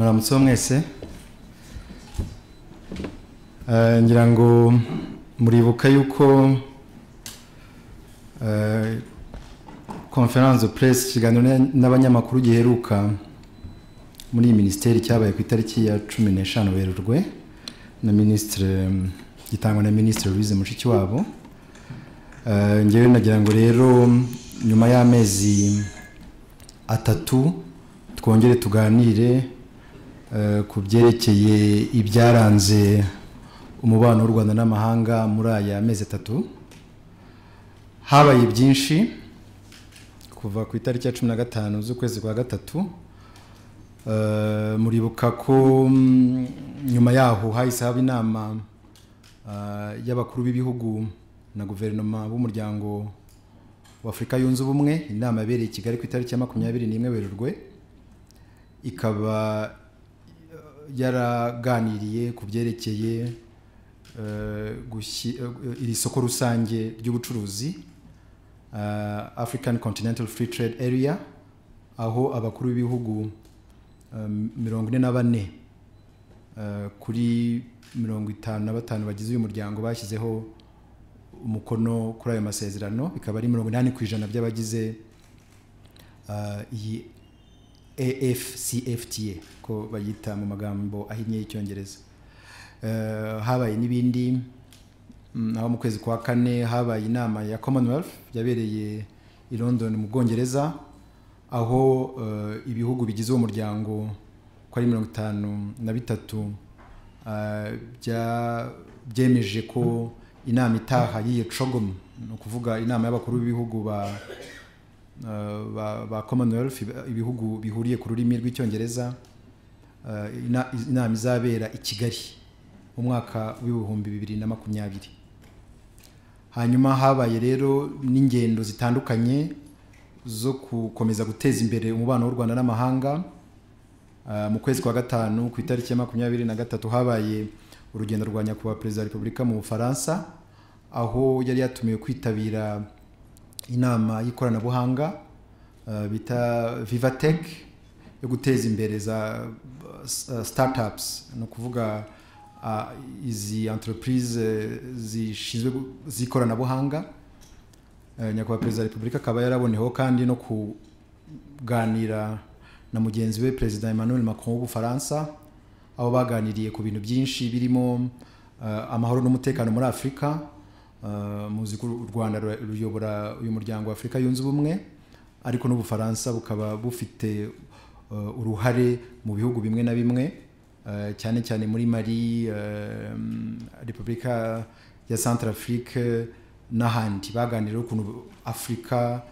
Mwaramutse mwese. Ngira ngo muribuka yuko conference de presse kiganiro n'abanyamakuru giheruka muri ministeri cyabaye ku itariki ya 15 Werurwe na ministre gitangwa na ministre Louise Mushikiwabo. Ngewe nagira ngo rero nyuma y'amezi atatu twongere tuganire ku byerekeye ibyaranze umubano w'u Rwanda n'amahanga muri aya mezi atatu. Habaye byinshi kuva ku itariki ya 15 z'ukwezi kwa gatatu. Muribuka ko nyuma yaho hahise haba inama y'abakuru b'ibihugu na guverinoma b'umuryango wa Afrika yunze ubumwe. Inama yabereye i Kigali ku itariki ya 21 Werurwe, ikaba yaraganiriye ku byerekeye iri soko rusange ry'ubucuruzi, African Continental Free Trade Area, aho abakuru b'ibihugu 44 kuri 55 bagize uyu muryango bashyizeho umukono kuri ayo masezerano. Bikaba ari 80% by'abagize iyi AFCFTA ko bayita mu magambo ahinnye y'Icyongereza. Habaye n'ibindi, aho mu kwezi kwa kane habaye inama ya Commonwealth yabereye i London mu Bwongereza, aho ibihugu bigize uwo muryango ko ari 53 byemeje ko inama itaha y'iyo CHOGM, no kuvuga inama y'abakuru b'ibihugu ba Commonwealth, ibihugu bihuriye ku rurimi rw'Icyongereza, inama izabera i Kigali mu mwaka w'ibihumbi 2020. Hanyuma habaye rero n'ingendo zitandukanye zo gukomeza guteza imbere umubano w'u Rwanda n'amahanga. Mu kwezi kwa gatanu ku itariki ya 23 habaye urugendo rwa nyakubahwa Perezida wa Repubulika mu Bufaransa, aho yari yatumiwe kwitabira inama y'ikoranabuhanga bita Vivatech yo guteza imbere za startups, no kuvuga izi entreprise zishizwe z'ikoranabuhanga. Nyakubahwa Perezida wa Repubulika akaba yaraboneho kandi no kuganira na mugenzi we Perezida Emmanuel Macron w'Ubufaransa, aho baganiriye ku bintu byinshi birimo amahoro n'umutekano muri Afrika. Muzi ko u Rwanda ruyobora uyu muryango wa Afrika yunze ubumwe, ariko n'Ubufaransa bukaba bufite uruhare mu bihugu bimwe na bimwe, cyane cyane muri Mali, Repubulika ya Centrafrique n'ahandi. Baganiriye ukuntu Afrika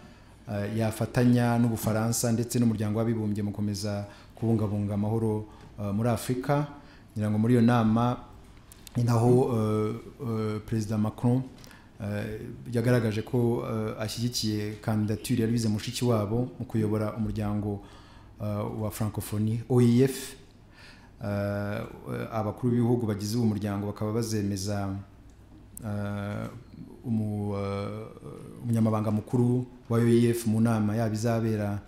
yafatanya n'Ubufaransa ndetse n'umuryango w'abibumbye mu komeza kubungabunga amahoro muri Afrika. Ngira ngo muri iyo nama inaho Perezida Macron yagaragaje ko ashyigikiye kandidature ya Louise Mushikiwabo mu kuyobora umuryango wa Francophonie OIF. Abakuru b'ibihugu bagize uwo muryango bakaba bazemeza umunyamabanga mukuru wa OIF mu nama yabizabera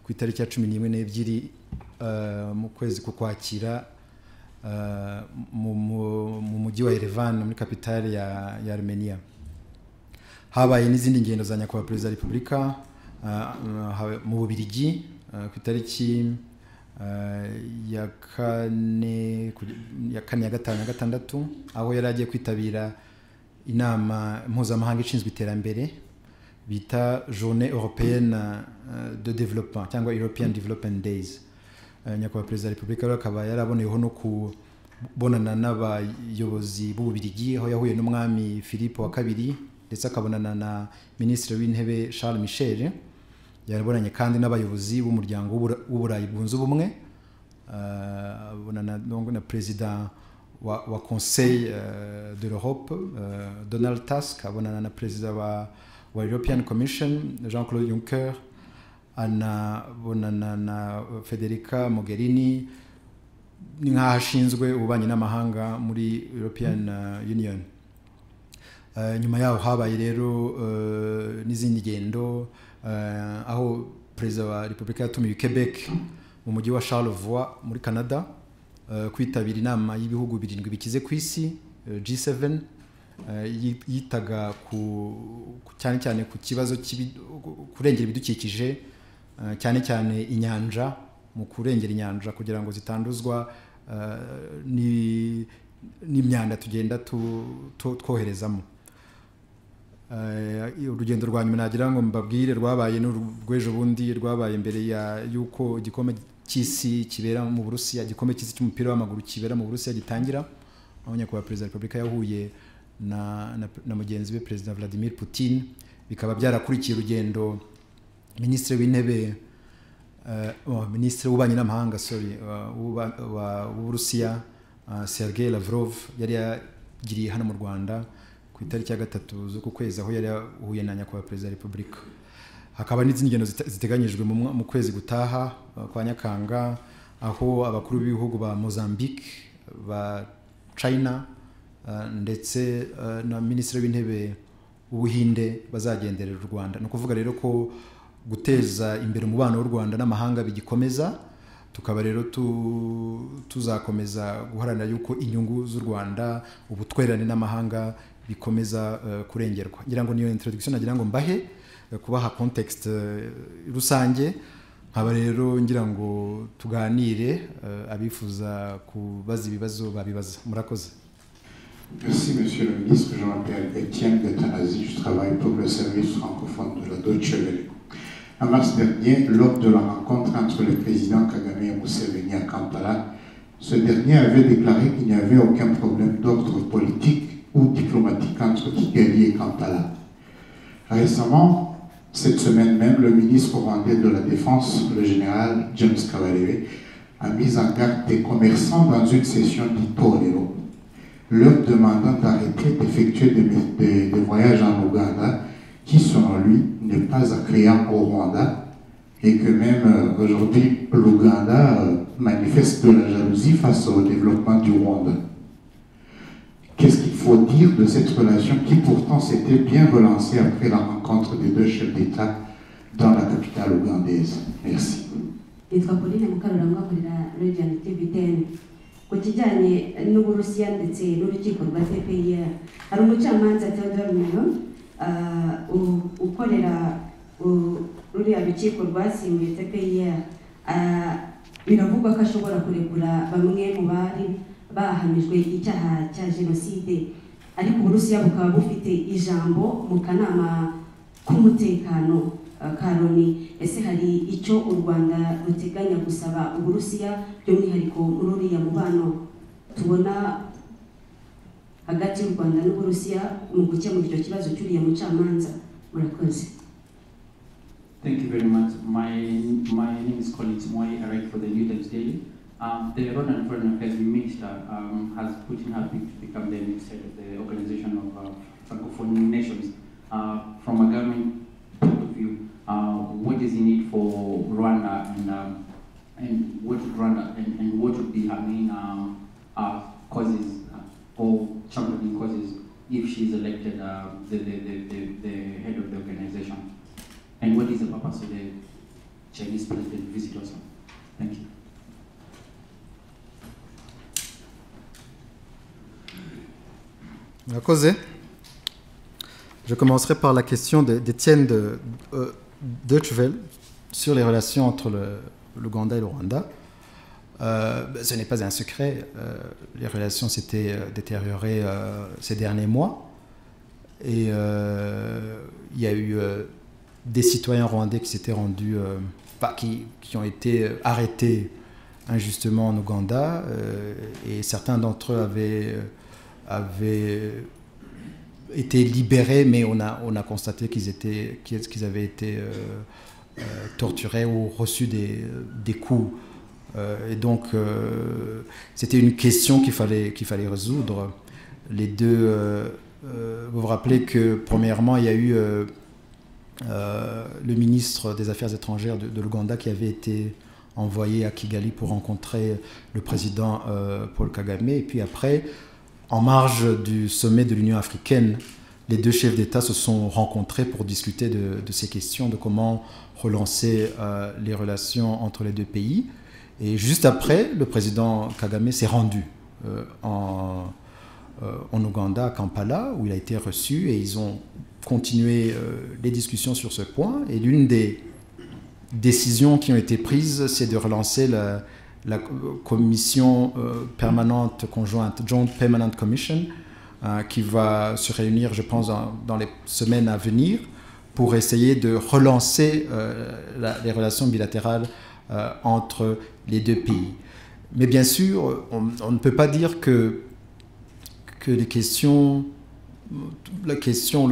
ku itariki ya 11 mu kwezi ko kwakira mu mujyi wa Yerevan muri kapitale ya Armenia. Habaye n'izindi ngendo za nyakubahwa Perezida wa Repubulika mu Bubiligi ku itariki ya 4, ya 5, ya 6, aho yari agiye kwitabira inama mpuzamahanga ishinzwe iterambere bita Journée Européenne de Développement cyangwa European Development Days. Nyakubahwa Perezida wa Repubulika akaba yaraboneyeho no kubonana n'abayobozi b'Ububiligi, aho yahuye n'umwami Philippe wa kabiri ndetse akabonana na Minisitiri w'Intebe Charles Michel. Yarabonanye kandi n'abayobozi b'umuryango w'Uburayi bwunze ubumwe, abonana na Perezida wa Conseil de l'Europe Donald Tusk, abonana na Perezida wa European Commission Jean-Claude Juncker, anabonana na Federica Mogherini nk'ahashinzwe ububanyi n'amahanga muri European Union. Nyuma yaho habaye rero n'izindi ngendo, aho Perezida wa Repubulika yatumiye Quebec mu mujyi wa Charlevoix muri Canada kwitabira inama y'ibihugu birindwi bikize ku isi G7 yitaga cyane cyane ku kibazo kurengera ibidukikije cyane cyane inyanja mu kurengera inyanja kugira ngo zitanduzwa n'imyanda tugenda twoherezamo. Urugendo rwa nyuma nagira ngo mbabwire rwabaye n'urwejo bundi rwabaye mbere y'uko igikombe cy'isi kibera mu Burusiya, igikombe cy'isi cy'umupira w'amaguru kibera mu Burusiya gitangira, aho nyakubahwa perezida wa repubulika yahuye na mugenzi we perezida Vladimir Putin. Bikaba byarakurikiye urugendo minisitiri w'intebe minisitiri w'ububanyi n'amahanga w'Uburusiya Sergei Lavrov yari yagiriye hano mu Rwanda ku itariki ya 3 z'uku kwezi, aho yari yahuye na nyakubahwa perezida wa repubulika. Hakaba n'izindi ngendo ziteganyijwe mu kwezi gutaha kwa Nyakanga, aho abakuru b'ibihugu ba Mozambique, ba China ndetse na minisitiri w'intebe w'Ubuhinde bazagenderera u Rwanda. Ni ukuvuga rero ko guteza imbere umubano w'u Rwanda n'amahanga bigikomeza, tukaba rero tuzakomeza guharanira yuko inyungu z'u Rwanda, ubutwererane n'amahanga bikomeza kurengerwa. Ngira ngo niyo introduction nagira ngo mbahe kubaha context rusange, nkaba rero ngira ngo tuganire abifuza kubaza ibibazo babibaza. Murakoze. Merci Monsieur le Ministre, je m'appelle Étienne Gatanazi, je travaille pour le service francophone de la Deutsche Welle. En mars dernier, lors de la rencontre entre le président Kagame et Museveni à Kampala, ce dernier avait déclaré qu'il n'y avait aucun problème d'ordre politique ou diplomatique entre Kigali et Kampala. Récemment, cette semaine même, le ministre rwandais de la Défense, le général James Kabarebe, a mis en garde des commerçants dans une session d'Itorero, leur demandant d'arrêter d'effectuer des voyages en Ouganda qui, selon lui, n'est pas accueillant au Rwanda, et que même aujourd'hui, l'Ouganda manifeste de la jalousie face au développement du Rwanda. Qu'est-ce qu'il faut dire de cette relation qui pourtant s'était bien relancée après la rencontre des deux chefs d'État dans la capitale ougandaise? Merci. Ku kijyanye n'Uburusiya ndetse n'urukiko rwa TPIR, hari umucamanza Theodore Menon ukorera ruriya rukiko rwasimbuye TPIR. Biravugwa ko ashobora kurekura bamwe mu bari bahamijwe icyaha cya jenoside, ariko Uburusiya bukaba bufite ijambo mu kanama k'umutekano ka Loni. Ese hari icyo u Rwanda ruteganya gusaba Uburusiya by'umwihariko muri uriya mubano tubona hagati y'u Rwanda n'Uburusiya mu gukemura icyo kibazo cy'uriya mucamanza? Murakoze. Thank you very much. My name is Colin Simoy. I write for the New Times Daily. The Rwandan Foreign Affairs Minister has put in her bid to become the next head of the Organization of Francophone Nations. From a government point of view, what is the need for Rwanda, and what would Rwanda and what would be her main causes or championing causes if she is elected the head of the organization? And what is the purpose of the Chinese president visit also? Thank you. Murakoze. Je commencerai par la question d'Étienne de Deutsche Welle sur les relations entre l'Ouganda et le Rwanda. Ce n'est pas un secret, les relations s'étaient détériorées ces derniers mois, et il y a eu des citoyens rwandais qui s'étaient rendus, qui ont été arrêtés injustement en Ouganda, et certains d'entre eux avaient été libérés, mais on a constaté qu'ils avaient été torturés ou reçu des coups. Et donc, c'était une question qu'il fallait résoudre. Les deux, vous vous rappelez que, premièrement, il y a eu le ministre des Affaires étrangères de l'Ouganda qui avait été envoyé à Kigali pour rencontrer le président Paul Kagame. Et puis après, en marge du sommet de l'Union africaine, les deux chefs d'État se sont rencontrés pour discuter de ces questions, de comment relancer les relations entre les deux pays. Et juste après, le président Kagame s'est rendu en Ouganda, à Kampala, où il a été reçu, et ils ont continué les discussions sur ce point. Et l'une des décisions qui ont été prises, c'est de relancer la commission permanente conjointe, Joint Permanent Commission, qui va se réunir, je pense, dans les semaines à venir, pour essayer de relancer les relations bilatérales entre les deux pays. Mais bien sûr, on ne peut pas dire que le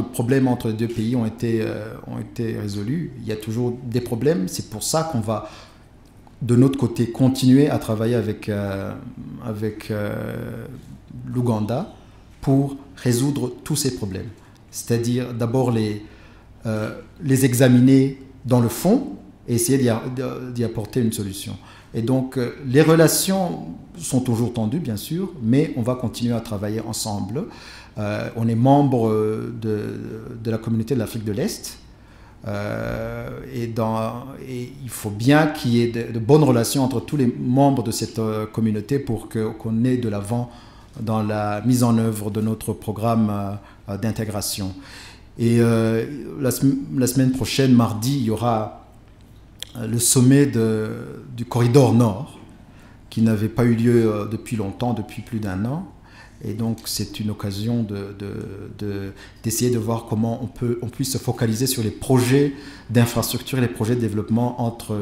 problème entre les deux pays ont été résolus. Il y a toujours des problèmes. C'est pour ça qu'on va, de notre côté, continuer à travailler avec l'Ouganda pour résoudre tous ces problèmes. C'est-à-dire d'abord les examiner dans le fond et essayer d'y apporter une solution. Et donc, les relations sont toujours tendues, bien sûr, mais on va continuer à travailler ensemble. On est membre de la communauté de l'Afrique de l'Est. Et il faut bien qu'il y ait de bonnes relations entre tous les membres de cette communauté pour qu'on ait de l'avant dans la mise en œuvre de notre programme d'intégration. Et la semaine prochaine, mardi, il y aura le sommet du corridor Nord, qui n'avait pas eu lieu depuis longtemps, depuis plus d'1 an. Et donc, c'est une occasion d'essayer de voir comment on puisse se focaliser sur les projets d'infrastructure et les projets de développement entre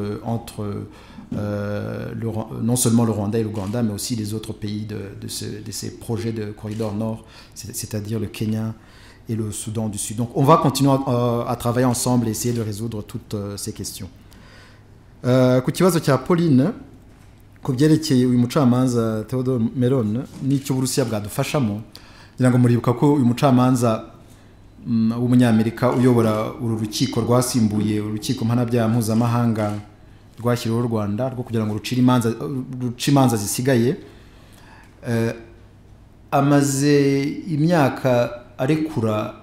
non seulement le Rwanda et l'Ouganda, mais aussi les autres pays de ces projets de corridor Nord, c'est-à-dire le Kenya et le Soudan du Sud. Donc, on va continuer à travailler ensemble et essayer de résoudre toutes ces questions. Ku kibazo cya Pauline ku byerekeye uyu mucamanza Theodore Meron n'icyo Uburusiya bwadufashamo, ngira ngo muribuka ko uyu mucamanza w'umunyamerika uyobora uru rukiko rwasimbuye urukiko mpanabyaha mpuzamahanga rwashyiriweho u Rwanda rwo kugira ngo ruce imanza zisigaye, amaze imyaka arekura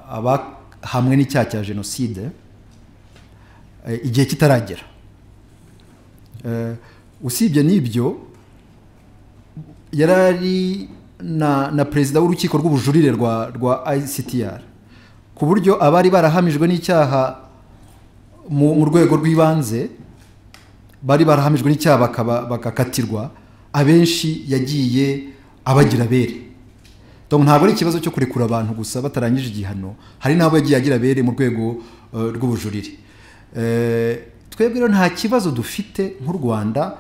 abahamwe n'icyaha cya jenoside igihe kitaragera. Usibye n'ibyo, yarari na perezida w'urukiko rw'ubujurire rwa ICTR, ku buryo abari barahamijwe n'icyaha mu rwego rw'ibanze bari barahamijwe n'icyaha bagakatirwa, abenshi yagiye abagira bere. Donc ntabwo ari ikibazo cyo kurekura abantu gusa batarangije igihano, hari n'abo yagiye agira bere mu rwego rw'ubujurire. Twebwe rero nta kibazo dufite nk'u Rwanda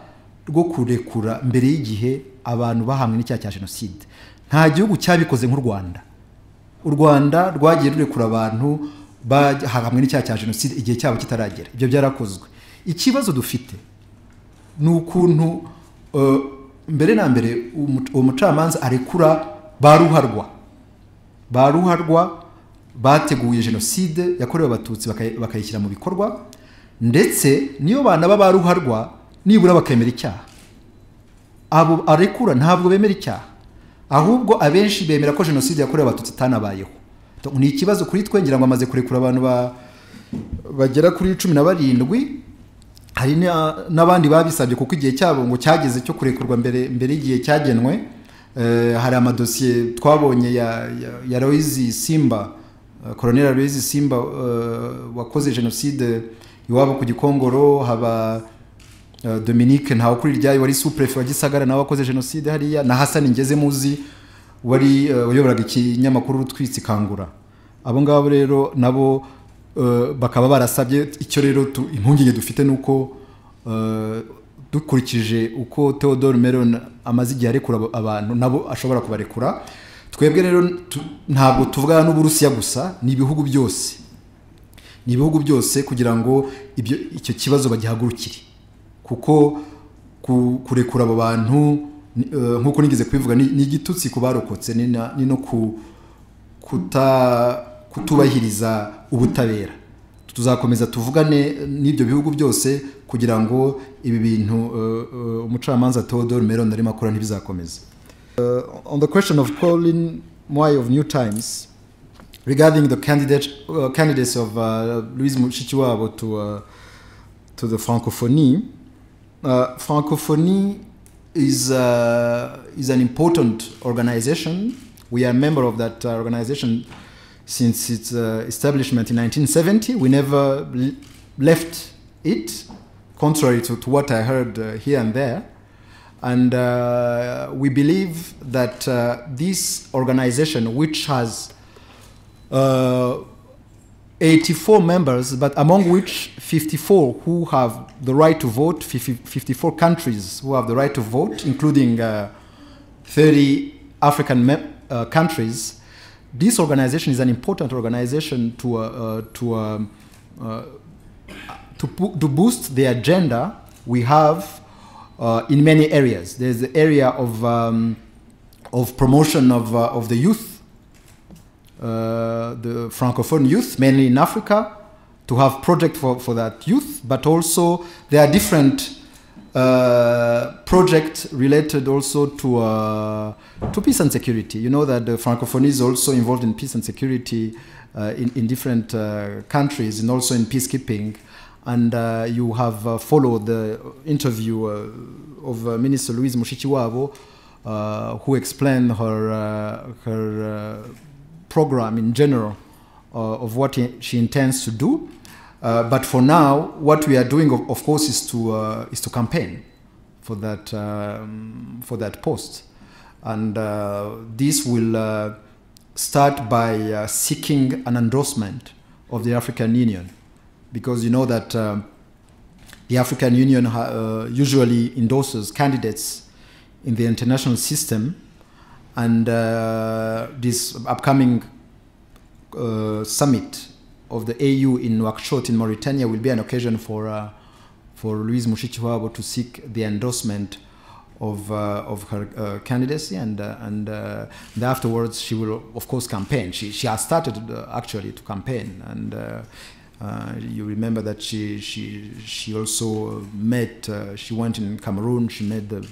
rwo kurekura mbere y'igihe abantu bahamwe n'icyaha cya jenoside. Nta gihugu cyabikoze nk'u Rwanda. U Rwanda rwagiye rurekura abantu bahamwe n'icyaha cya jenoside igihe cyabo kitaragera. Ibyo byarakozwe. Ikibazo dufite ni ukuntu mbere na mbere uwo mucamanza arekura baruharwa bateguye jenoside yakorewe abatutsi bakayishyira mu bikorwa, ndetse niyo bana baruharwa nibura bakemera icyaha. Abo arekura ntabwo bemera icyaha, ahubwo abenshi bemera ko jenoside yakorewe abatutsi itanabayeho. Ni ikibazo kuri twe, ngira ngo amaze kurekura abantu bagera kuri 17. Hari n'abandi babisabye kuko igihe cyabo ngo cyageze cyo kurekurwa mbere y'igihe cyagenwe. Hari amadosiye twabonye ya Aloys Simba, Colonel Aloys Simba wakoze jenoside iwabo ku Gikongoro, haba Dominique Ntawukuriryayo wari sous-préfet wa Gisagara nawe wakoze jenoside hariya, na Hassan Ngezemuzi wari uyoboraga ikinyamakuru Rutwitsi Kangura. Abo ngabo rero nabo bakaba barasabye icyo. Rero impungenge dufite nuko dukurikije uko Theodore Meron amaze igihe arekura abantu, nabo ashobora kubarekura. Twebwe rero ntabwo tuvugana n'Uburusiya gusa, ni ibihugu byose kugira ngo icyo kibazo bagihagurukire, kuko kurekura abo bantu nk'uko nigeze kubivuga ni igitutsi ku barokotse, ni no kutubahiriza ubutabera. Tuzakomeza tuvugane n'ibyo bihugu byose kugira ngo ibi bintu umucamanza Theodore Meron arimo akora ntibizakomeza. On the question of Pauline Mwai of New Times regarding the candidates of Louise Mushikiwabo to the Francophonie, Francophonie is an important organization. We are a member of that organization since its establishment in 1970. We never left it, contrary to what I heard here and there. And we believe that this organization, which has 84 members, but among which 54 who have the right to vote, 54 countries who have the right to vote, including 30 African countries. This organization is an important organization to boost the agenda we have in many areas. There's the area of promotion of the youth, the Francophone youth, mainly in Africa, to have projects for that youth, but also there are different projects related also to peace and security. You know that the Francophonie is also involved in peace and security in different countries, and also in peacekeeping. And you have followed the interview of Minister Louise Mushikiwabo, who explained her program in general of what she intends to do. But for now, what we are doing, of course, is to campaign for that post, and this will start by seeking an endorsement of the African Union, because you know that the African Union usually endorses candidates in the international system, and this upcoming summit of the AU in Nouakchott in Mauritania will be an occasion for Louise Mushikiwabo to seek the endorsement of her candidacy, and afterwards she will of course campaign. She has started actually to campaign, and you remember that she also met. She went in Cameroon. She met the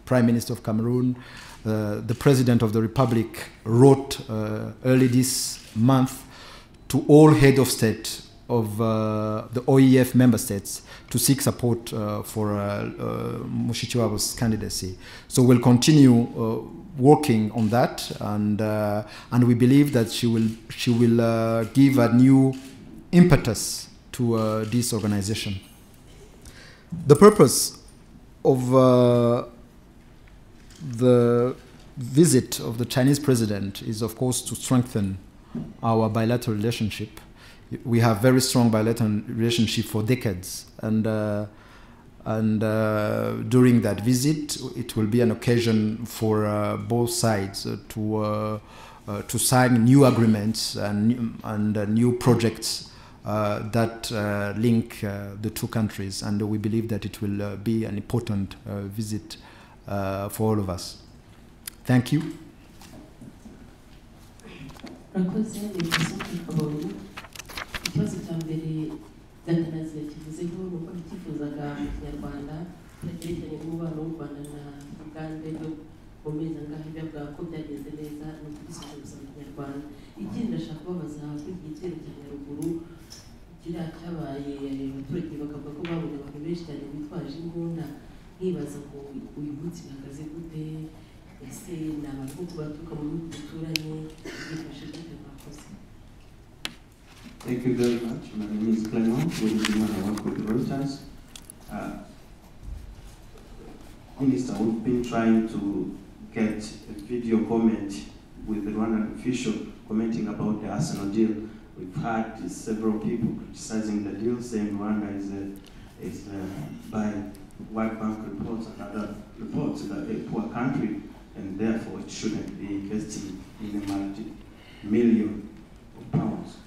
Prime Minister of Cameroon. The President of the Republic wrote early this month to all head of state of the OEF member states to seek support for Mushikiwabo's candidacy. So we'll continue working on that, and we believe that she will give a new impetus to this organization. The purpose of the visit of the Chinese president is, of course, to strengthen our bilateral relationship. We have very strong bilateral relationship for decades, and during that visit, it will be an occasion for both sides to sign new agreements and new projects that link the two countries, and we believe that it will be an important visit for all of us. Thank you. Rakoze ni kabonye ikibazo cya mbere Gatanazi kivuzeho nuko bitifuzaga mu Kinyarwanda cyerekeranye n'umubano w'u Rwanda na Uganda yo mu mezi angahe byavuga ko byagenze neza no kubisubiza mu Kinyarwanda. Ikindi ndashaka kubabaza kuri igitero cya Nyaruguru kiriya cyabaye abaturage bakavuga ko babonye abantu benshi cyane bitwaje imbunda, nkibaza ngo uyu munsi bihagaze gute, ese ni abantu bo kubatuka mu bihugu bituranye bifashe gute mwakoze? Thank you very much. My name is Clement. I work with Reuters. Minister, we've been trying to get a video comment with the Rwandan official commenting about the Arsenal deal. We've had several people criticizing the deal, saying Rwanda is by World Bank reports and other reports that a poor country, and therefore it shouldn't be investing in a multi-million pounds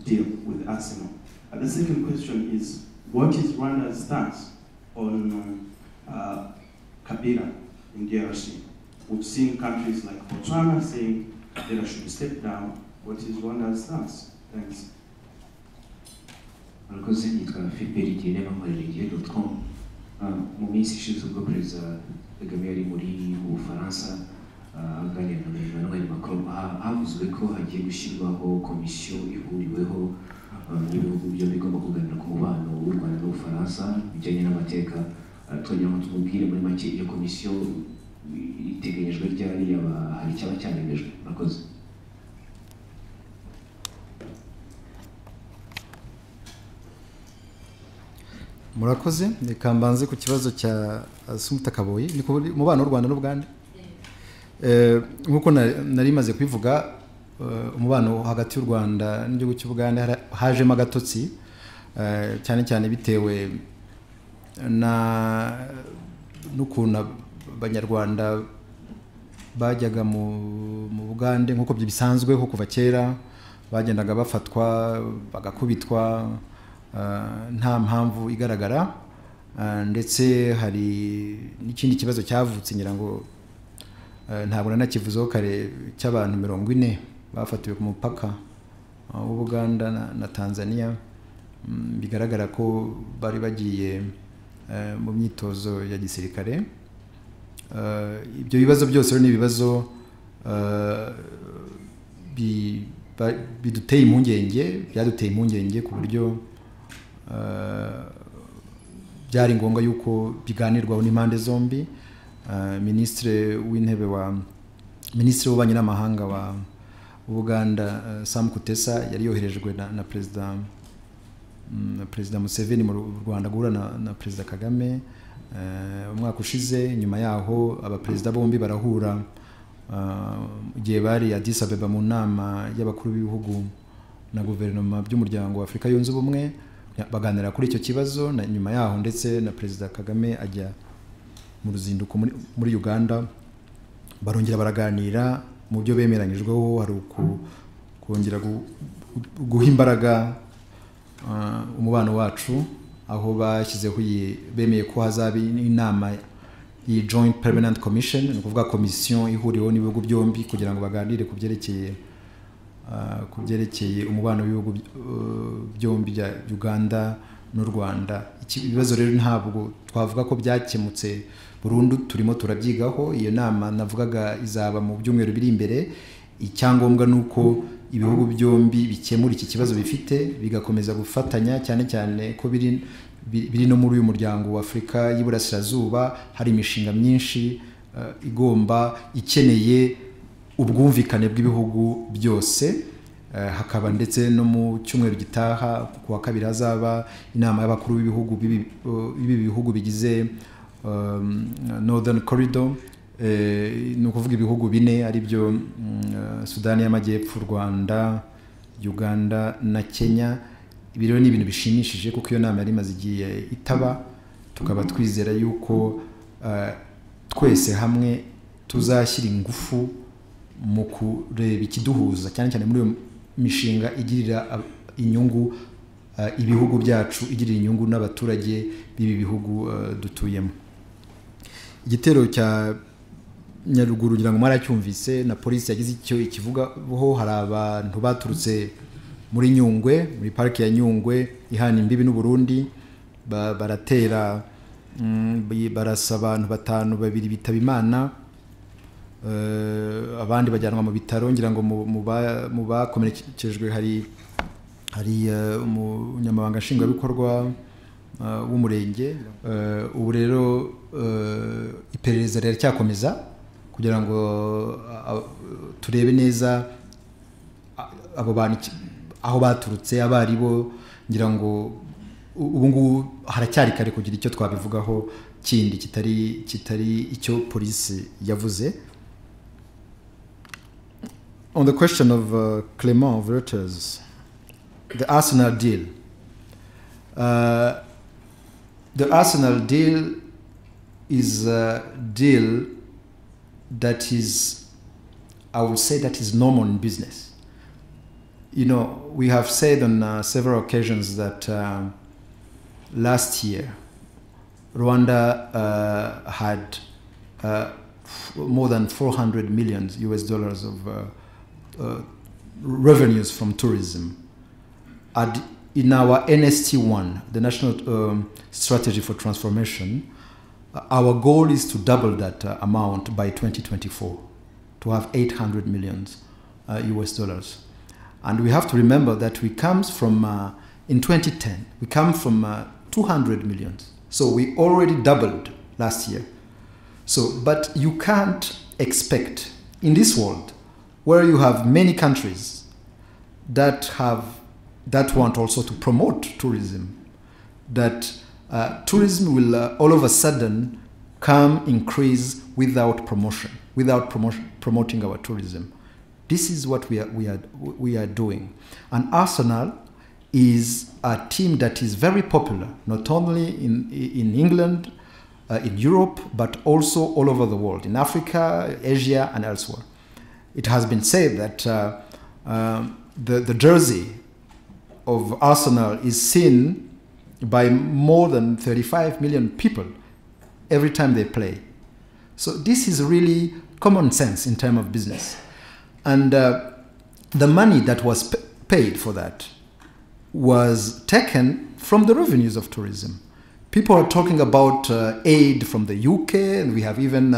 deal with Arsenal. The second question is, what is Rwanda's stance on Kabila in DRC? We've seen countries like Botswana saying Kabila should step down. What is Rwanda's stance? Thanks. Murakoze, nitwa Philbert Diene Radio.com. Mu minsi ishize ubwo Perezida Kagame yari muri Bufaransa aganira na Emmanuel Macron, havuzwe ko hagiye gushyirwaho komisiyo ihuriweho n'ibihugu byo bigomba kuganira ku mubano w'u Rwanda n'Ubufaransa bijyanye n'amateka twagira ngo tumubwire muri make iyo komisiyo iteganyijwe ryari, hari icyaba cyanemejwe. Murakoze. Murakoze. Reka mbanze ku kibazo cya Assumpta Kaboyi, ni ku mubano w'u Rwanda n'Ubugande. Nk'uko nari maze kubivuga, umubano hagati y'u Rwanda n'igihugu cy'Ubugande hajemo agatotsi, cyane cyane bitewe n'ukuntu abanyarwanda bajyaga mu Bugande nk'uko bisanzweho kuva kera, bagendaga bafatwa bagakubitwa nta mpamvu igaragara, ndetse hari n'ikindi kibazo cyavutse ngira ngo ntabwo nanakivuzeho kare cy'abantu 40 bafatiwe ku mupaka w'Ubuganda na Tanzania, bigaragara ko bari bagiye mu myitozo ya gisirikare. Ibyo bibazo byose ni ibibazo biduteye impungenge ku buryo byari ngombwa yuko biganirwaho n'impande zombi. Minisitiri w'ububanyi n'amahanga wa Uganda Sam Kutesa yari yoherejwe na Perezida Museveni mu Rwanda guhura na Perezida Kagame umwaka ushize. Nyuma yaho abaperezida bombi barahura igihe bari Addis Abeba mu nama y'abakuru b'ibihugu na guverinoma by'umuryango wa Afurika yunze ubumwe, baganira kuri icyo kibazo. Na nyuma yaho ndetse na Perezida Kagame ajya mu ruzinduko muri Uganda, barongera baraganira. Mu byo bemeranyijweho hari kongera guha imbaraga umubano wacu, aho bashyizeho bemeye ko hazaba inama iyi Joint Permanent Commission, ni ukuvuga komisiyo ihuriweho n'ibihugu byombi kugira ngo baganire ku byerekeye umubano w'ibihugu byombi bya Uganda n'u Rwanda. Ibibazo rero ntabwo twavuga ko byakemutse burundu, turimo turabyigaho. Iyo nama navugaga izaba mu byumweru biri imbere. Icyangombwa nuko ibihugu byombi bikemura iki kibazo bifite, bigakomeza gufatanya, cyane cyane ko biri no muri uyu muryango wa Afurika y'Iburasirazuba. Hari imishinga myinshi ikeneye ubwumvikane bw'ibihugu byose. Hakaba ndetse no mu cyumweru gitaha ku wa kabiri hazaba inama y'abakuru b'ibihugu bigize Northern Corridor, ni ukuvuga ibihugu 4 ari byo Sudani y'Amajyepfo, Rwanda, Uganda na Kenya. Ibi rero ni ibintu bishimishije kuko iyo nama yari imaze igihe itaba. Tukaba twizera yuko twese hamwe tuzashyira ingufu mu kureba ikiduhuza, cyane cyane muri iyo mishinga igirira inyungu ibihugu byacu, igirira inyungu n'abaturage b'ibi bihugu dutuyemo. Igitero cya Nyaruguru ngira ngo mwaracyumvise, na polisi yagize icyo ikivugaho. Hari abantu baturutse muri Nyungwe, muri parike ya Nyungwe ihana imbibi n'u Burundi, baratera barasa abantu 5, 2 bitaba Imana, abandi bajyanwa mu bitaro. Ngira ngo mu bakomerekejwe hari umunyamabanga nshingwabikorwa w'umurenge. Ubu rero iperereza rero cyakomeza kugira ngo turebe neza abo bantu aho baturutse, abari bo. Ngira ngo ubu ngubu haracyari kare kugira icyo twabivugaho kindi kitari icyo polisi yavuze. On the question of Clément Reuters, the Arsenal deal. The Arsenal deal is a deal that is, I would say, that is normal in business. You know, we have said on several occasions that last year Rwanda had more than $400 million of revenues from tourism. In our NST1, the National Strategy for Transformation, our goal is to double that amount by 2024, to have $800 million. And we have to remember that we come from, in 2010, we come from 200 million So we already doubled last year. So, but you can't expect in this world where you have many countries that want also to promote tourism, that tourism will all of a sudden come increase without promoting our tourism. This is what we are doing. And Arsenal is a team that is very popular, not only in England, in Europe, but also all over the world, in Africa, Asia, and elsewhere. It has been said that the jersey of Arsenal is seen by more than 35 million people every time they play. So this is really common sense in terms of business. And the money that was paid for that was taken from the revenues of tourism. People are talking about aid from the UK, and we have even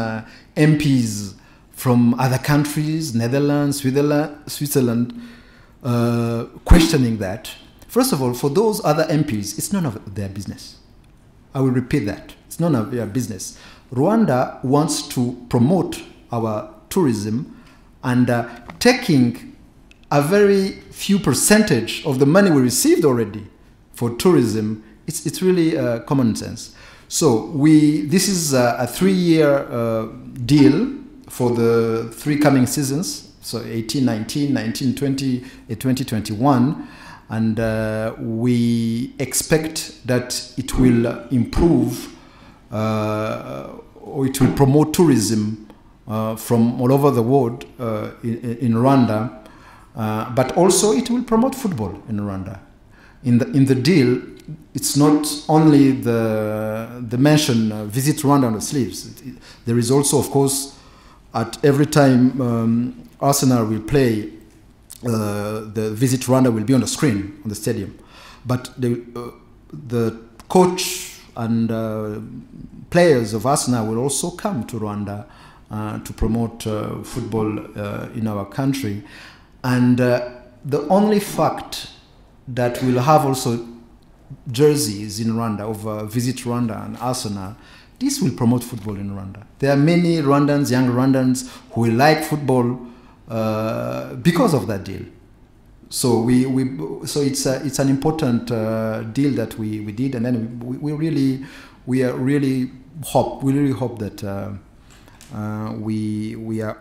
MPs from other countries, Netherlands, Switzerland, questioning that. First of all, for those other MPs, it's none of their business. I will repeat that. It's none of their business. Rwanda wants to promote our tourism, and taking a very few percentage of the money we received already for tourism, it's really common sense. So this is a 3-year deal for the 3 coming seasons, so 18, 19, 19, 20, 2021. And we expect that it will improve or it will promote tourism from all over the world in Rwanda, but also it will promote football in Rwanda. In the deal, it's not only the mention visit Rwanda on the sleeves. There is also, of course, at every time Arsenal will play, the Visit Rwanda will be on the screen on the stadium, but the coach and players of Arsenal will also come to Rwanda to promote football in our country. And the only fact that we'll have also jerseys in Rwanda of Visit Rwanda and Arsenal, this will promote football in Rwanda. There are many Rwandans, young Rwandans, who will like football because of that deal. So so it's an important deal that we did, and then we really hope that we are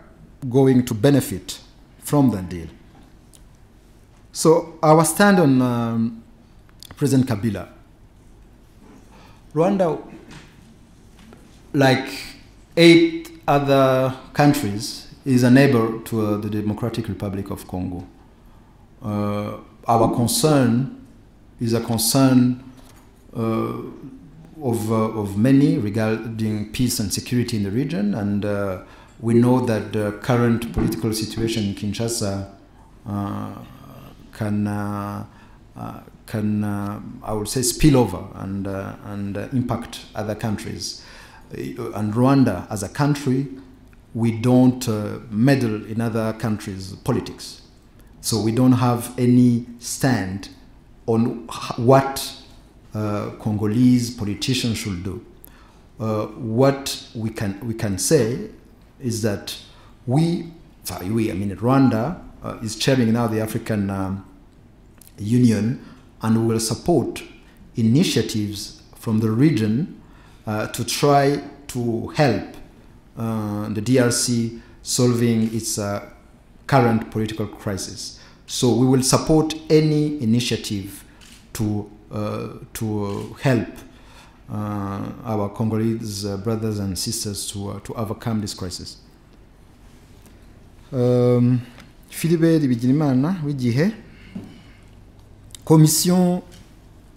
going to benefit from that deal. So our stand on President Kabila. Rwanda, like 8 other countries, is a neighbor to the Democratic Republic of Congo. Our concern is a concern of many regarding peace and security in the region, and we know that the current political situation in Kinshasa can I would say spill over and impact other countries. And Rwanda, as a country, we don't meddle in other countries' politics. So we don't have any stand on what Congolese politicians should do. What we can say is that Rwanda is chairing now the African Union, and we will support initiatives from the region to try to help the DRC solving its current political crisis. So we will support any initiative to help our Congolese brothers and sisters to overcome this crisis. Philibert Bigirimana w'igihe, komisiyo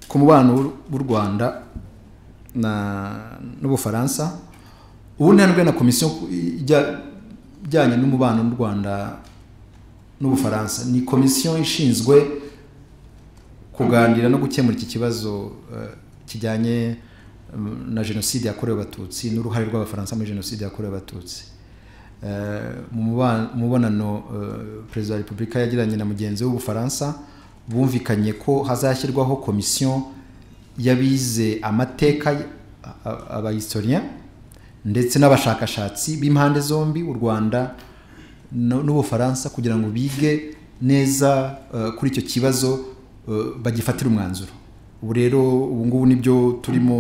ku mubano w'u Rwanda n'Ubufaransa, ubu ntabwo na komisiyo ijyanye n'umubano n'u Rwanda n'Ubufaransa, ni komisiyo ishinzwe kuganira no gukemura iki kibazo kijyanye na jenoside yakorewe Abatutsi n'uruhare rw'Abafaransa muri jenoside yakorewe Abatutsi. Mu mubonano Perezida wa Repubulika yagiranye na mugenzi w'Ubufaransa, bumvikanye ko hazashyirwaho komisiyo yabize amateka abahistorien ndetse n'abashakashatsi b'impande zombi u Rwanda n'Ubufaransa kugira ngo bige neza kuri icyo kibazo bagifatira umwanzuro. Ubu rero ubu ngubu nibyo turimo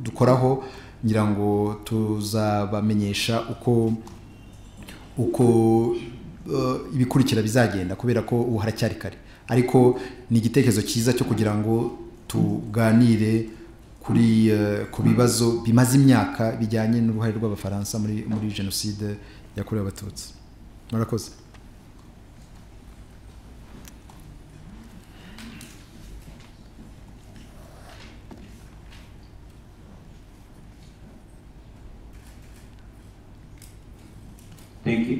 dukoraho ngira ngo tuzabamenyesha uko ibikurikira bizagenda kubera ko ubu haracyari kare, ariko ni igitekerezo cyiza cyo kugira ngo tuganire ku bibazo bimaze imyaka bijyanye n'uruhare rw'Abafaransa muri jenoside yakorewe Abatutsi. Murakoze. Thank you.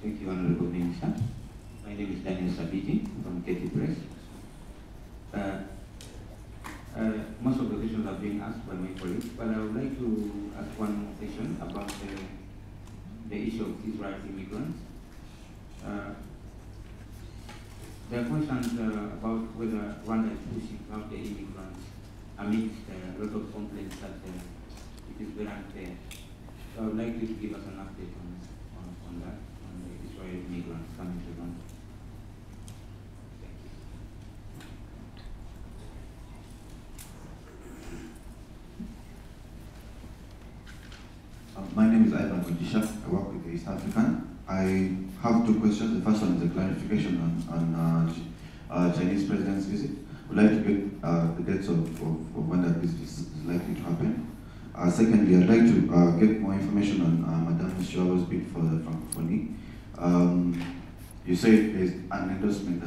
Thank you, Honorable Minister. My name is Daniel Sabiti from Katy Press. Most of the questions are being asked by my colleagues, but I would like to ask one more question about the issue of Israeli immigrants. There are questions about whether Rwanda is pushing out the immigrants amidst a lot of complaints that it is very unfair. So I would like you to give us an update on that, on the Israeli migrants coming to Rwanda. My name is Ivan Kondisha. I work with the East African. I have two questions. The first one is a clarification on Chinese president's visit. We'd like to get the dates of when that visit is likely to happen. Secondly, I'd like to get more information on Madame Mushiawa's bid for the Francophonie. You say there's an endorsement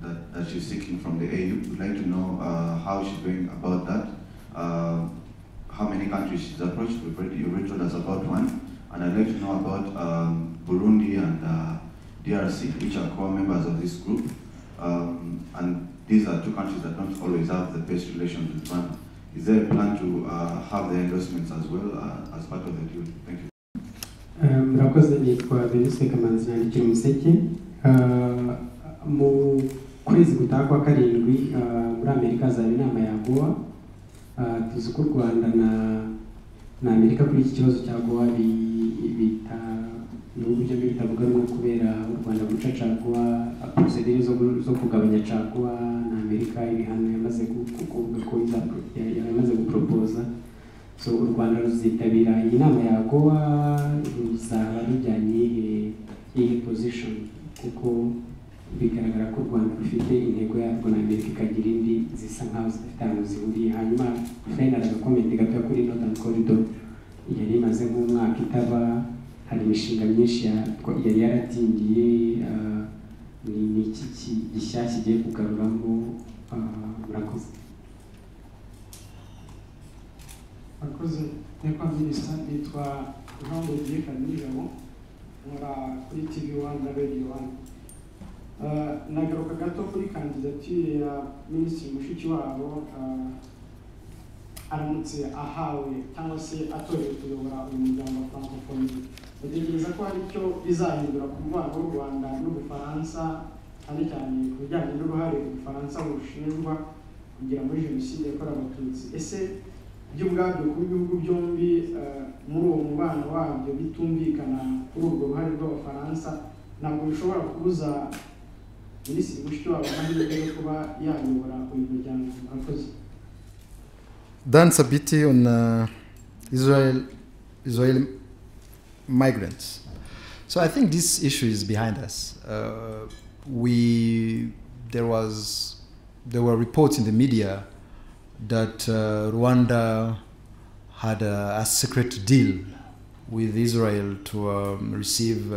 that she's seeking from the AU. We'd like to know how she's going about that, how many countries she's approached. You already told us about one. And I'd like to know about Burundi and DRC, which are core members of this group. And these are two countries that don't always have the best relations with Rwanda. Is there a plan to have the endorsements as well as part of the deal? Thank you. Murakoze nitwa Venuste Kamanzi nandikira Umuseke. Mu kwezi gutaha kwa karindwi muri Amerika hazaba inama ya AGOA. Tuzi ko u Rwanda na Amerika kuri iki kibazo cya AGOA ibihugu byombi bitavuga rumwe kubera u Rwanda guca caguwa, procedure zo kugabanya caguwa na Amerika ibihano yamaze guproposa. So u Rwanda ruzitabira iyi nama ya AGOA, ruzaba rujyanye iyi position kuko bigaragara ko u Rwanda rufite intego yarwo na Amerika ikagira indi zisa nkaho zifite ahantu zihuriye. Hanyuma final agakomenti gato kuri Northern Corridor yari imaze nk'umwaka itaba, hari imishinga myinshi yari yaratindiye, ni iki gishyashya kigiye kugaruramo. Murakoze. Murakoze nyakubahwa Minisita, nitwa Jean de Dieu Kanijabo, nkora kuri TV1 na Radio 1. Nagaruka gato kuri kandidatire ya Minisitiri Mushikiwabo aramutse ahawe cyangwa se atorewe kuyobora uyu muryango wa Francophonie. Batekereza ko hari icyo bizahindura ku mubano w'u Rwanda n'Ubufaransa, cyane cyane ku bijyanye n'uruhare Ubufaransa bushinjwa kugira muri jenoside yakorewe Abatutsi. Ese byo ubwabyo ku bihugu byombi muri uwo mubano wabyo bitumvikana kuri urwo ruhare rw'Abafaransa, ntabwo bishobora kubuza Minisitiri Mushikiwabo amahirwe yo kuba yayobora uyu muryango? Murakoze. Dan Sabiti on Israeli migrants. So I think this issue is behind us. There were reports in the media that Rwanda had a secret deal with Israel to receive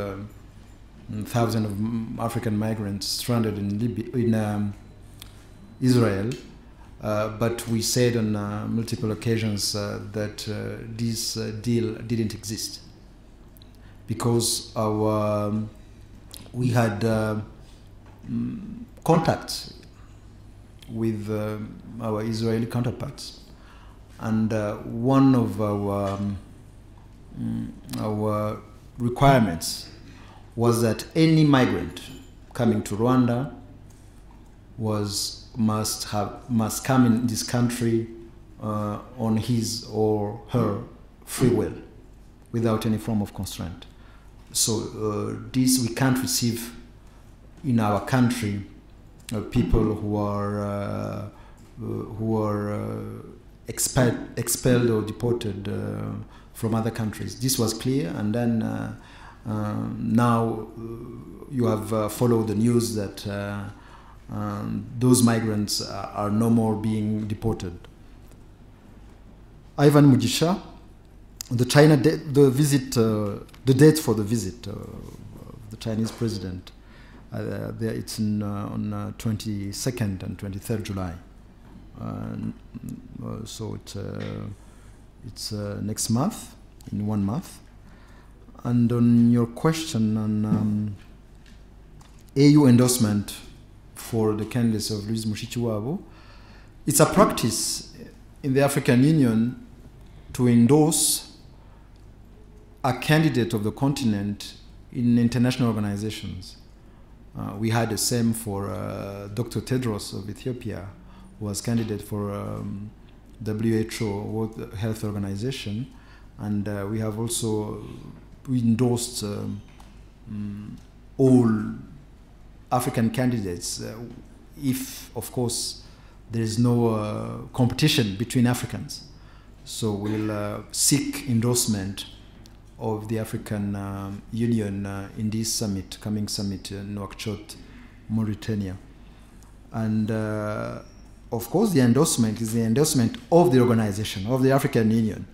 thousands of African migrants stranded in Israel. But we said on multiple occasions that this deal didn't exist because we had contacts with our Israeli counterparts, and one of our requirements was that any migrant coming to Rwanda must come in this country on his or her free will, without any form of constraint. So this we can't receive in our country people who are expelled or deported from other countries. This was clear, and then now you have followed the news that those migrants are no more being deported. Ivan Mugisha, the date for the visit of the Chinese president, it's on 22nd and 23rd July. So it's next month, in 1 month. And on your question on AU endorsement for the candidacy of Louise Mushikiwabo, it's a practice in the African Union to endorse a candidate of the continent in international organizations. We had the same for Dr. Tedros of Ethiopia, who was candidate for WHO, World Health Organization, and we have also endorsed all African candidates if, of course, there is no competition between Africans. So we'll seek endorsement of the African Union in this summit, coming summit in Nouakchott, Mauritania. And of course, the endorsement is the endorsement of the organization, of the African Union.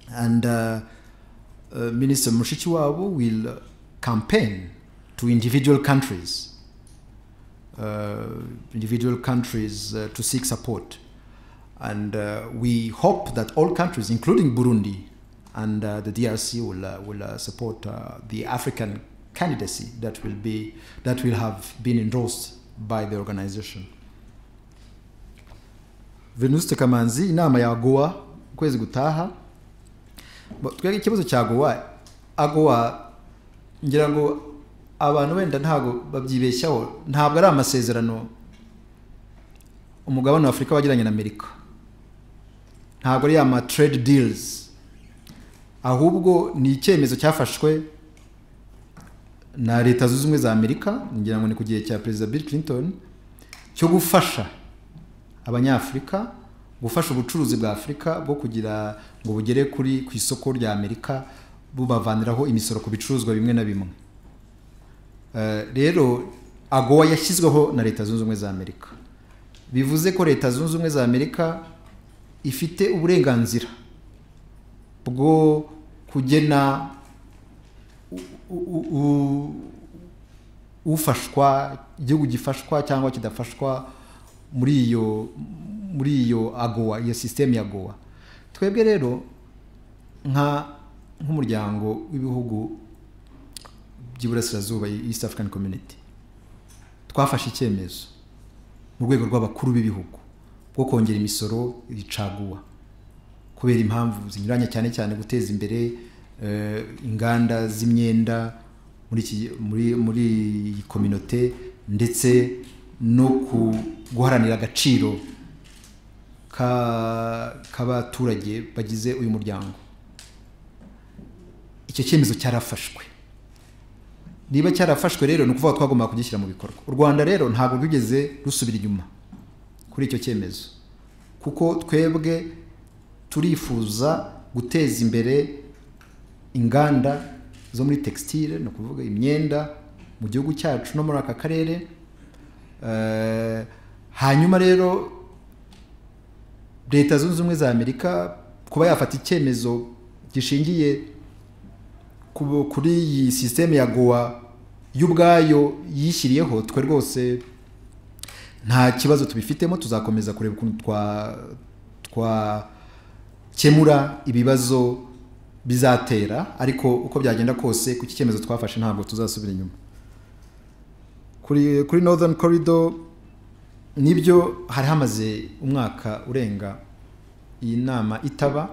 And Minister Mushikiwabo will campaign to individual countries to seek support. And we hope that all countries, including Burundi and the DRC, will support the African candidacy that will have been endorsed by the organization. Venuste Kamanzi, inama ya AGOA kwezi gutaha. Twege ikibazo cya AGOA ngira ngo abantu wenda ntago babyibeshyaho, ntabwo ari amasezerano umugabane wa Afrika wagiranye na Amerika, ntabwo ari ama trade deals, ahubwo ni icyemezo cyafashwe na Leta Zunze Ubumwe za Amerika, ngira ngo ni ku gihe cya President Bill Clinton, cyo gufasha abanyafrika, gufasha ubucuruzi bwa Afrika bwo kugira ngo bugere ku isoko rya Amerika, bubavaniraho imisoro ku bicuruzwa bimwe na bimwe. Rero AGOA yashyizweho na Leta Zunze Ubumwe za Amerika, bivuze ko Leta Zunze Ubumwe za Amerika ifite uburenganzira bwo kugena ufashwa, igihugu gifashwa cyangwa kidafashwa muri iyo AGOA, iyo system ya AGOA. Twebwe rero nk'umuryango w'ibihugu by'Iburasirazuba, East African Community, twafashe icyemezo mu rwego rw'abakuru b'ibihugu bwo kongera imisoro icaguwa kubera impamvu zinyuranye, cyane cyane guteza imbere inganda z'imyenda muri iyi community, ndetse no guharanira agaciro k'abaturage bagize uyu muryango. Icyo cyemezo cyarafashwe. Niba cyarafashwe rero ni ukuvuga twagomba kugishyira mu bikorwa. U Rwanda rero ntabwo rwigeze rusubira inyuma kuri icyo cyemezo, kuko twebwe turifuza guteza imbere inganda zo muri textile, no kuvuga imyenda mu gihugu cyacu no muri aka karere. Hanyuma rero Leta Zunze Ubumwe za Amerika kuba yafata icyemezo gishingiye kuri iyi system ya AGOA y'ubwayo yishyiriyeho, twe rwose nta kibazo tubifitemo. Tuzakomeza kureba ukuntu twakemura ibibazo bizatera, ariko uko byagenda kose ku cyemezo twafashe ntabwo tuzasubira inyuma. Kuri Northern Corridor nibyo hari hamaze umwaka urenga iyi nama itaba,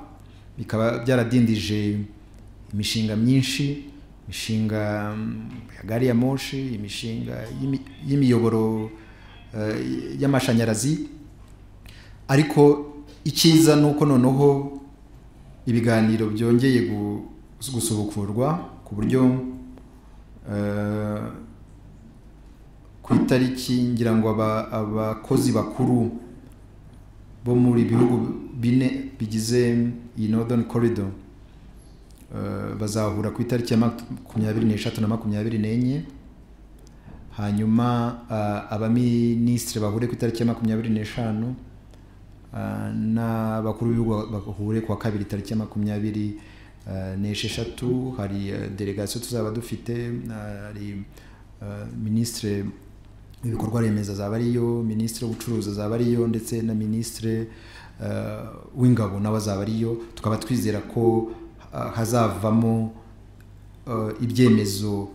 bikaba byaradindije imishinga myinshi, imishinga ya gari ya moshi, imishinga y'imiyoboro y'amashanyarazi, ariko icyiza ni uko noneho ibiganiro byongeye gusubukurwa ku buryo ku itariki ngira ngo abakozi bakuru bo muri bihugu bine bigize iyi Northern Corridor bazahura ku itariki ya 23 na 24, hanyuma abaminisitiri bahure ku itariki ya 25 n'abakuru b'ibihugu bahure ku wa kabiri itariki ya 26. Hari delegation tuzaba dufite, hari ministre w'ibikorwa remezo azaba ariyo, ministre w'ubucuruzi azaba ariyo, ndetse na ministre w'ingabo nawe azaba ariyo. Tukaba twizera ko hazavamo ibyemezo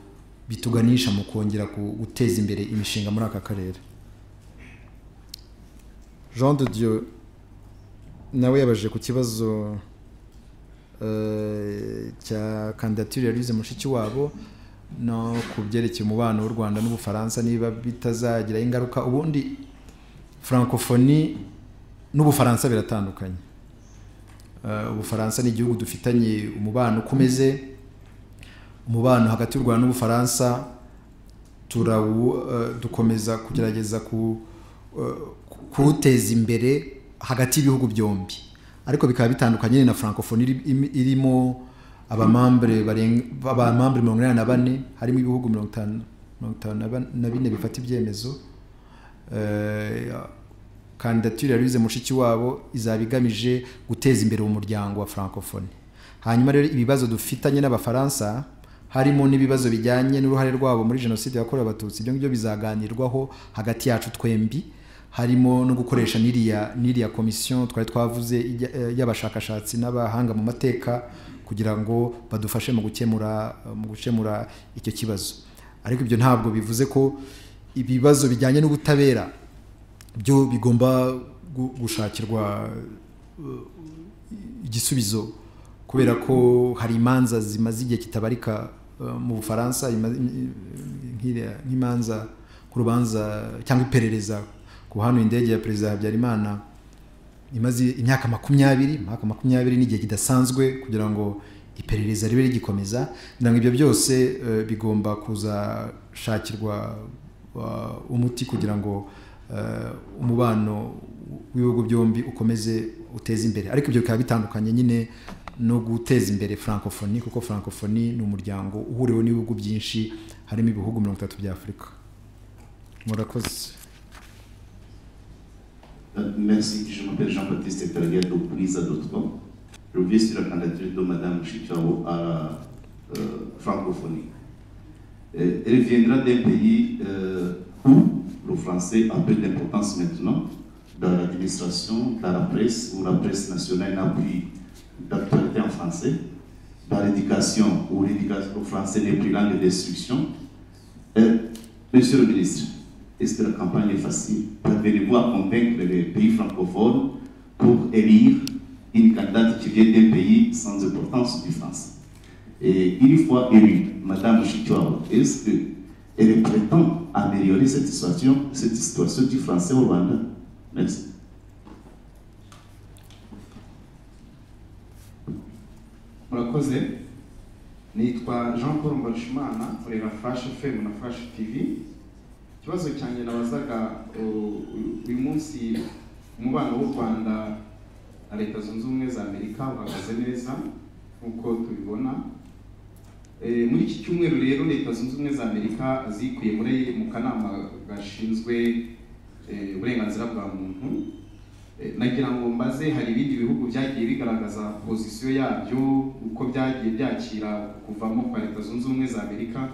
bituganisha mu kongera guteza imbere imishinga muri aka karere. Jean de Dieu nawe yabaje ku kibazo cya candidature ya Louise Mushikiwabo no kubyerekeye umubano w'u Rwanda n'Ubufaransa niba bitazagira ingaruka. Ubundi francophonie n'Ubufaransa biratandukanye. Ubufaransa ni igihugu dufitanye umubano ukomeze, umubano hagati y'u Rwanda n'Ubufaransa dukomeza kugerageza kuwuteza imbere hagati y'ibihugu byombi, ariko bikaba bitandukanye na francophonie irimo abamambre 84, harimo ibihugu 54 bifata ibyemezo. Candidature ya Louise Mushikiwabo izaba igamije guteza imbere umuryango wa francophonie. Hanyuma rero ibibazo dufitanye n'Abafaransa harimo n'ibibazo bijyanye n'uruhare rwabo muri jenoside yakorewe Abatutsi, ibyo ngibyo bizaganirwaho hagati yacu twembi, harimo no gukoresha n'iriya komisiyo twari twavuze y'abashakashatsi n'abahanga mu mateka kugira ngo badufashe mu gukemura icyo kibazo. Ariko ibyo ntabwo bivuze ko ibibazo bijyanye n'ubutabera byo bigomba gushakirwa igisubizo, kubera ko hari imanza zimaze igihe kitabarika mu Bufaransa, nk'imanza ku rubanza cyangwa iperereza ku hano indege ya Perezida Habyarimana imaze imyaka 20 n'igihe kidasanzwe kugira ngo iperereza ribe rigikomeza. Ndanga ibyo byose bigomba kuzashakirwa umuti kugira ngo umubano w'ibihugu byombi ukomeze uteze imbere. Ariko ibyo bikaba bitandukanye nyine no guteza imbere francophonie, kuko francophonie ni umuryango uhuriweho n'ibihugu byinshi, harimo ibihugu 30 bya Afurika. Murakoze. Merci, je m'appelle Jean-Baptiste Perrier de Prise à Dotcom. Je viens sur la candidature de Mme Mushikiwabo à la francophonie. Elle viendra d'un pays où le français a peu d'importance maintenant, dans l'administration, dans la presse, où la presse nationale n'a plus d'actualité en français, dans l'éducation, où l'éducation français n'est plus langue d'instruction. Monsieur le ministre, est-ce que la campagne est facile? Parvenez-vous à convaincre les pays francophones pour élire une candidate qui vient d'un pays sans importance du français? Et une fois élue, Mme Mushikiwabo, est-ce qu'elle prétend améliorer cette situation du français au Rwanda? Merci. Murakoze, nitwa Jean Paul Mbarushimana, ureba Flash FM na Flash TV. Ikibazo cyanjye nabazaga uyu munsi umubano w'u Rwanda na Leta Zunze Ubumwe za Amerika uhagaze neza nk'uko tubibona. Muri iki cyumweru rero Leta Zunze Ubumwe za Amerika zikuye mu kanama gashinzwe uburenganzira bwa muntu. Nagira ngo mbaze, hari ibindi bihugu byagiye bigaragaza pozisiyo yabyo uko byagiye byakira kuvamo kwa Leta Zunze Ubumwe za Amerika.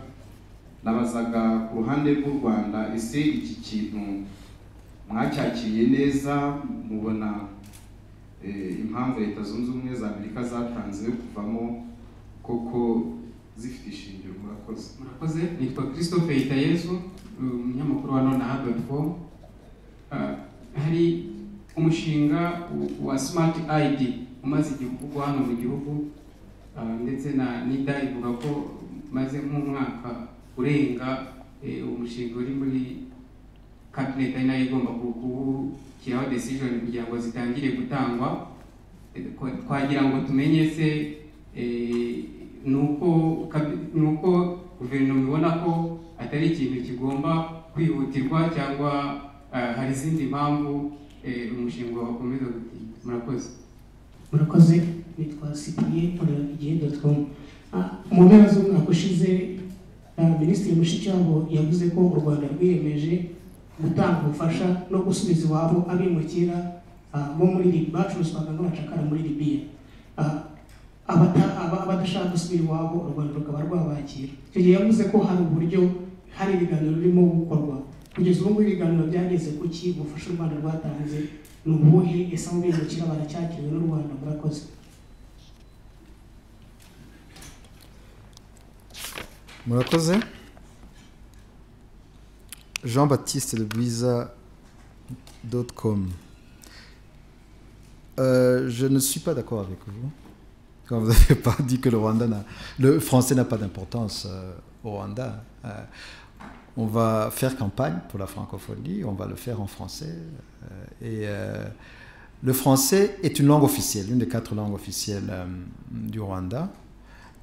Nabazaga ku ruhande rw'u Rwanda, ese iki kintu mwacyakiriye neza, mubona impamvu Leta Zunze Ubumwe za Amerika zatanze kuvamo koko zifite ishingiro? Murakoze. Nitwa Christophe Itayezu, umunyamakuru wa nonaha.com. Hari umushinga wa Smart ID umaze igihugu hano mu gihugu, ndetse na NIDA ivuga ko maze nk'umwaka urenga umushinga uri muri cabinet ari nayo igomba gushyiraho decision kugira ngo zitangire gutangwa. Twagira ngo tumenye se nuko guverinoma ibona ko atari ikintu kigomba kwihutirwa cyangwa hari izindi mpamvu umushinga wakomeza gutinda. Murakoze. Nitwa Cyprien nkorera igihe.com. Mu mpera z'umwaka ushize Minisitiri Mushikiwabo yavuze ko u Rwanda rwiyemeje gutanga ubufasha no gusubiza iwabo abimukira bo muri Libya bacuruzwaga n'abacakara muri Libya. Abadashaka gusubira iwabo u Rwanda rukaba rwabakira. Icyo gihe yavuze ko hari uburyo, hari ibiganiro birimo gukorwa. Kugeza ubu ngubu ibiganiro byageze ku ki, ubufasha u Rwanda rwatanze ni ubuhe, ese abo bimukira baracyakiriwe n'u Rwanda? Murakoze. Murakoze. Jean-Baptiste de Bwiza.com. Je ne suis pas d'accord avec vous quand vous n'avez pas dit que le français n'a pas d'importance au Rwanda. On va faire campagne pour la francophonie, on va le faire en français. Le français est une langue officielle, l'une des 4 langues officielles du Rwanda.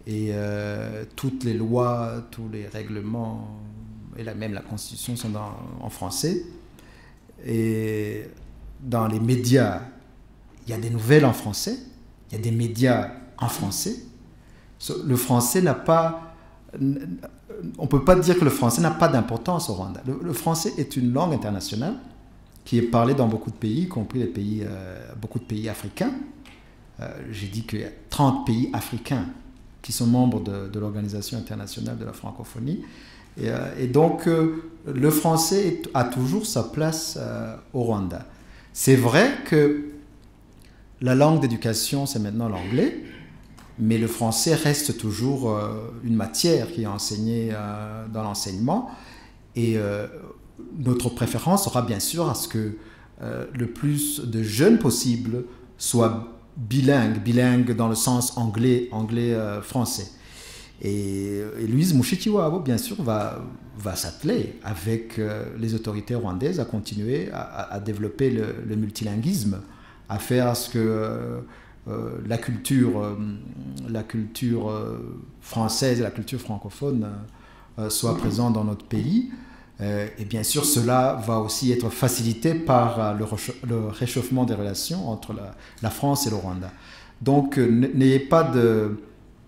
Et toutes les lois, tous les règlements et même la constitution sont en français. Et dans les médias, il y a des nouvelles en français, il y a des médias en français. Le français n'a pas... On ne peut pas dire que le français n'a pas d'importance au Rwanda. Le français est une langue internationale qui est parlée dans beaucoup de pays, y compris beaucoup de pays africains. J'ai dit qu'il y a 30 pays africains qui sont membres de l'Organisation internationale de la francophonie. Et donc, le français a toujours sa place au Rwanda. C'est vrai que la langue d'éducation, c'est maintenant l'anglais, mais le français reste toujours une matière qui est enseignée dans l'enseignement. Et notre préférence sera bien sûr à ce que le plus de jeunes possible soient bilingue dans le sens anglais-français. Et Louise Mushikiwabo, bien sûr, va s'atteler avec les autorités rwandaises à continuer à développer le multilinguisme, à faire à ce que la culture française et la culture francophone soient présentes dans notre pays. Et bien sûr, cela va aussi être facilité par le réchauffement des relations entre la France et le Rwanda. Donc, n'ayez pas de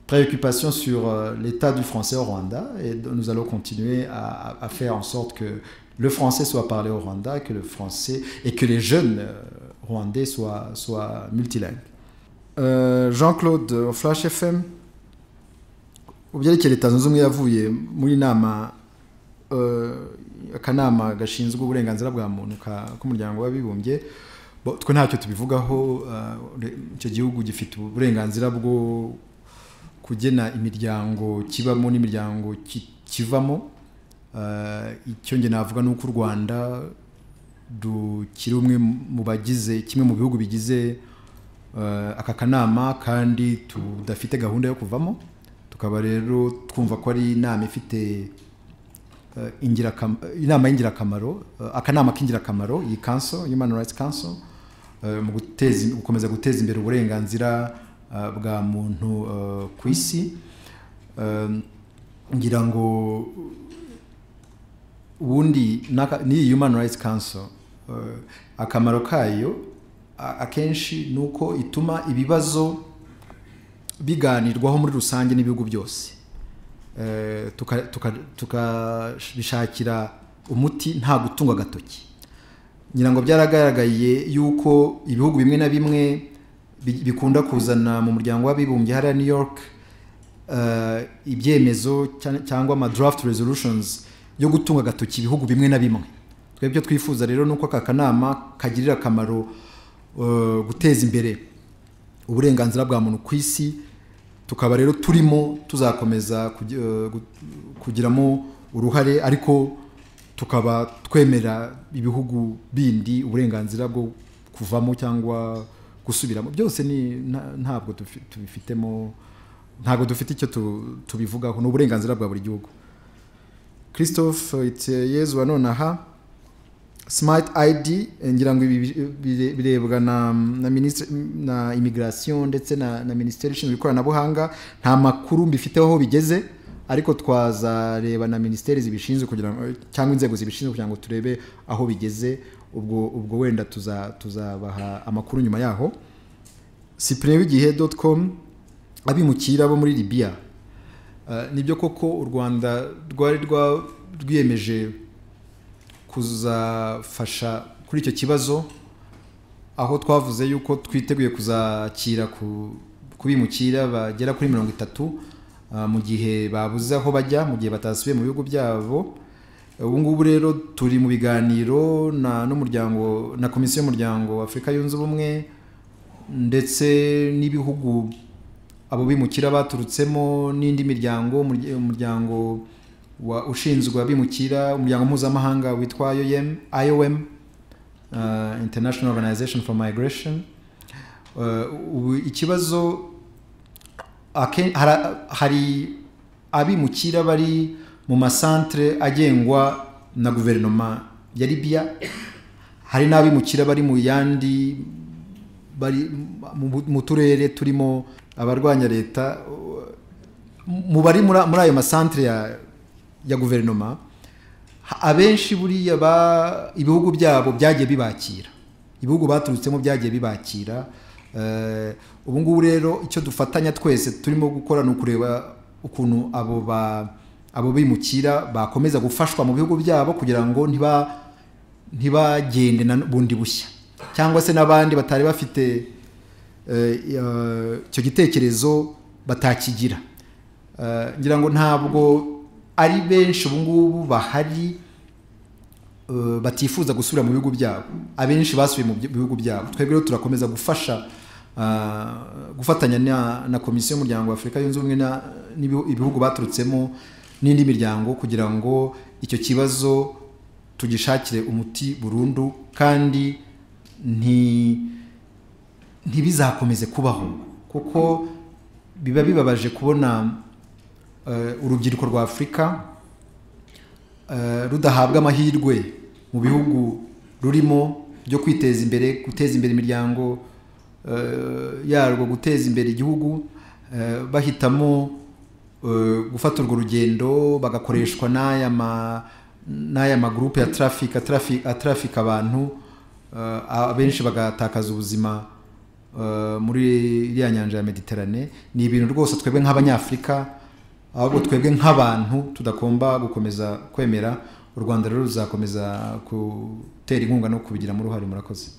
préoccupation sur l'état du français au Rwanda, et nous allons continuer à faire en sorte que le français soit parlé au Rwanda, que les jeunes rwandais soient multilingues. Jean-Claude, Flash FM, ubyerekeye Leta Zunze Ubumwe yavuye muri nama akanama gashinzwe uburenganzira bwa muntu k'umuryango w'abibumbye. Twe ntacyo tubivugaho. Icyo gihugu gifite uburenganzira bwo kugena imiryango kibamo n'imiryango kivamo. Icyo nge navuga ni uko u Rwanda kiri umwe mu bagize, kimwe mu bihugu bigize aka kanama, kandi tudafite gahunda yo kuvamo. Tukaba rero twumva ko ari inama ifite inama y'ingirakamaro, akanama k'ingirakamaro, iyi Council, Human Rights Council, mu gukomeza guteza imbere uburenganzira bwa muntu ku isi. Ngira ngo ubundi n'iyi Human Rights Council akamaro kayo akenshi ni uko ituma ibibazo biganirwaho muri rusange n'ibihugu byose, tukabishakira umuti nta gutunga agatoki. Ngira ngo byaragaragaye yuko ibihugu bimwe na bimwe bikunda kuzana mu muryango w'abibumbye hariya New York ibyemezo cyangwa ama draft resolutions yo gutunga agatoki ibihugu bimwe na bimwe. Twebwe twifuza rero nuko aka kanama kagirira akamaro guteza imbere uburenganzira bwa muntu ku isi. Tukaba rero turimo tuzakomeza kugiramo uruhare, ariko tukaba twemera ibihugu bindi uburenganzira bwo kuvamo cyangwa gusubiramo. Byose ntabwo tubifitemo, ntabwo dufite icyo tubivugaho, ni uburenganzira bwa buri gihugu. Christophe Yezu wa nonaha smart ID ngira ngo birebwa na ministre na immigration ndetse na ministeri ishinzwe ikoranabuhanga nta makuru mbifiteho aho bigeze ariko twazareba na ministeri zibishinzwe kugira ngo cyangwa inzego zibishinzwe kugira ngo turebe aho bigeze ubwo wenda tuzabaha amakuru nyuma yaho. cyprien.com abimukira bo muri Libya nibyo koko u Rwanda rwari rwiyemeje kuzafasha kuri icyo kibazo aho twavuze yuko twiteguye kuzakira kubimukira bagera kuri 30 mu gihe babuze aho bajya mu gihe batasubiye mu bihugu byabo. Ubu ngubu rero turi mu biganiro n'umuryango na komisiyo y'umuryango wa Afurika yunze ubumwe ndetse n'ibihugu abo bimukira baturutsemo n'indi miryango umuryango ushinzwe abimukira umuryango mpuzamahanga witwa IOM International Organization for Migration. Ikibazo hari abimukira bari mu masantre agengwa na guverinoma ya Libya, hari n'abimukira bari mu yandi bari mu turere turimo abarwanya leta mu bari muri ayo masantre ya guverinoma. Abenshi buriya ibihugu byabo byagiye bibakira, ibihugu baturutsemo byagiye bibakira. Ubu ngubu rero icyo dufatanya twese turimo gukora ni ukureba ukuntu abo bimukira bakomeza gufashwa mu bihugu byabo kugira ngo ntibagende na bundi bushya, cyangwa se n'abandi batari bafite icyo gitekerezo batakigira. Ngira ngo ntabwo ari benshi ubu ngubu bahari batifuza gusubira mu bihugu byabo, abenshi basubiye mu bihugu byabo. Twebwe rero turakomeza gufatanya na komisiyo y'umuryango wa Afurika yunze ubumwe n'ibihugu baturutsemo n'indi miryango kugira ngo icyo kibazo tugishakire umuti burundu kandi ntibizakomeze kubaho, kuko biba bibabaje kubona urubyiruko rwa Afurika rudahabwa amahirwe mu bihugu rurimo byo kwiteza imbere, guteza imbere imiryango yarwo, guteza imbere igihugu, bahitamo gufata urwo rugendo bagakoreshwa n'aya magroupe ya traffic abantu, abenshi bagatakaza ubuzima muri iriya nyanja ya Mediterane. Ni ibintu rwose twebwe nk'abanyafurika, ahubwo twebwe nk'abantu tudagomba gukomeza kwemera. U Rwanda rero ruzakomeza gutera inkunga no kubigiramo uruhare. Murakoze.